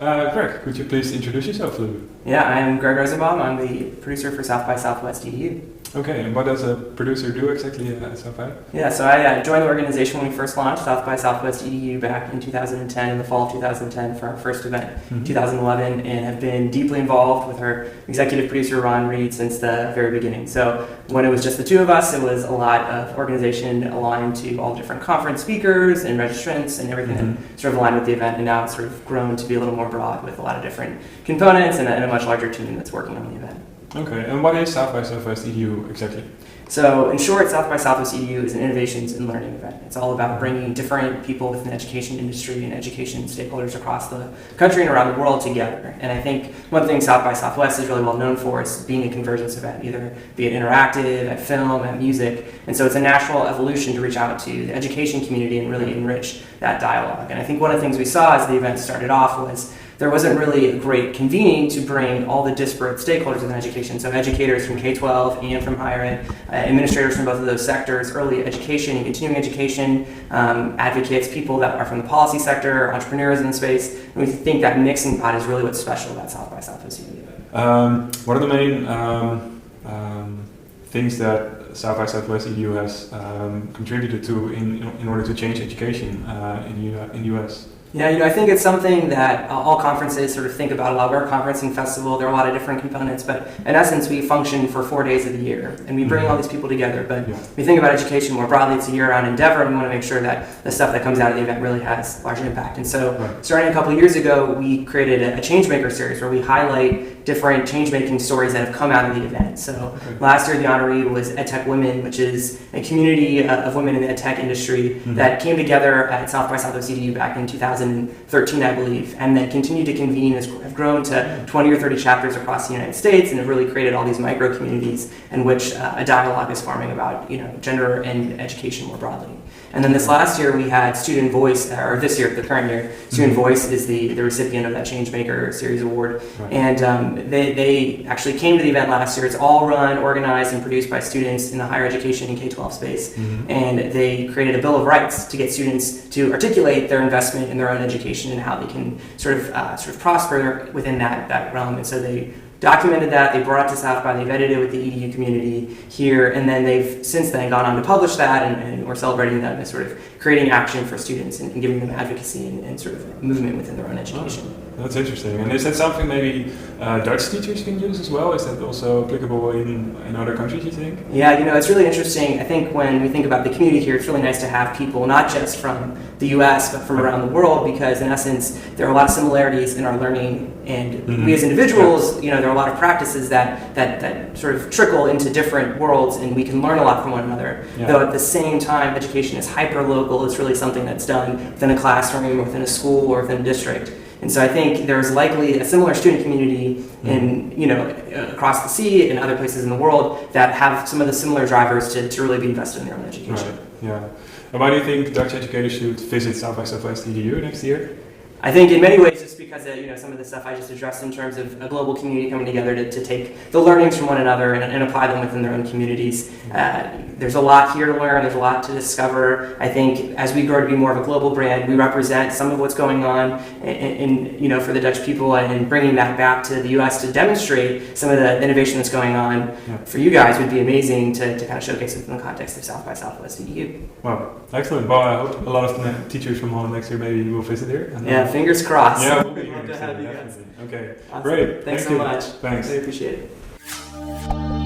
Greg, could you please introduce yourself a little bit? Yeah, I'm Greg Rosenbaum. I'm the producer for South by SXSWedu. Okay, and what does a producer do exactly at South by? Yeah, so I joined the organization when we first launched South by SXSWedu back in 2010, in the fall of 2010 for our first event, 2011, and have been deeply involved with our executive producer, Ron Reed, since the very beginning. So when it was just the two of us, it was a lot of organization aligned to all different conference speakers and registrants and everything that sort of aligned with the event, and now it's sort of grown to be a little more broad with a lot of different components and a much larger team that's working on the event. Okay, and what is South by SXSWedu exactly? So in short, South by SXSWedu is an innovations and learning event. It's all about bringing different people within the education industry and education stakeholders across the country and around the world together. And I think one thing South by Southwest is really well known for is being a convergence event, either be it interactive, at film, at music. And so it's a natural evolution to reach out to the education community and really enrich that dialogue. And I think one of the things we saw as the event started off was there wasn't really a great convening to bring all the disparate stakeholders in education, so educators from K-12 and from higher ed, administrators from both of those sectors, early education and continuing education, advocates, people that are from the policy sector, entrepreneurs in the space, and we think that mixing pot is really what's special about South by Southwest. What are the main things that South by Southwest EU has contributed to in order to change education in the US? Yeah, I think it's something that all conferences sort of think about a lot. We're a conference and festival. There are a lot of different components, but in essence, we function for 4 days of the year, and we bring all these people together. But we think about education more broadly. It's a year-round endeavor, and we want to make sure that the stuff that comes out of the event really has large impact. And so, starting a couple of years ago, we created a Changemaker series where we highlight different change-making stories that have come out of the event. So last year, the honoree was EdTech Women, which is a community of women in the EdTech industry that came together at South by Southwest EDU back in 2013, I believe, and then continued to convene, have grown to 20 or 30 chapters across the United States, and have really created all these micro communities in which a dialogue is forming about gender and education more broadly. And then this last year we had Student Voice, or this year, the current year, Student Voice is the recipient of that Changemaker Series Award. And they actually came to the event last year. It's all run, organized, and produced by students in the higher education and K-12 space. And they created a Bill of Rights to get students to articulate their investment in their own education and how they can sort of prosper within that realm. And so they documented that, they brought it to South by, they've edited it with the EDU community here, and then they've since then gone on to publish that, and we're celebrating them as sort of creating action for students and giving them advocacy and sort of movement within their own education. Oh, that's interesting. And is that something maybe Dutch teachers can use as well? Is that also applicable in other countries, you think? Yeah, it's really interesting. I think when we think about the community here, it's really nice to have people not just from the US, but from around the world, because in essence, there are a lot of similarities in our learning, and we as individuals, there are a lot of practices that sort of trickle into different worlds, and we can learn a lot from one another. Though at the same time, education is hyper-local. It's really something that's done within a classroom, or within a school, or within a district. And so I think there's likely a similar student community in, across the sea and other places in the world that have some of the similar drivers to really be invested in their own education. Right. Yeah. And why do you think Dutch educators should visit South by Southwest EDU next year? I think in many ways it's because some of the stuff I just addressed in terms of a global community coming together to take the learnings from one another and apply them within their own communities. There's a lot here to learn, there's a lot to discover. I think as we grow to be more of a global brand, we represent some of what's going on for the Dutch people, and bringing that back to the US to demonstrate some of the innovation that's going on for you guys would be amazing to kind of showcase it in the context of South by Southwest EDU. Wow, excellent. Well, I hope a lot of teachers from Holland next year maybe will visit here. And fingers crossed. Yeah, we'll be here Love to have you guys. Okay, Awesome. great. Thanks Thank so you. much. Thanks. I appreciate it.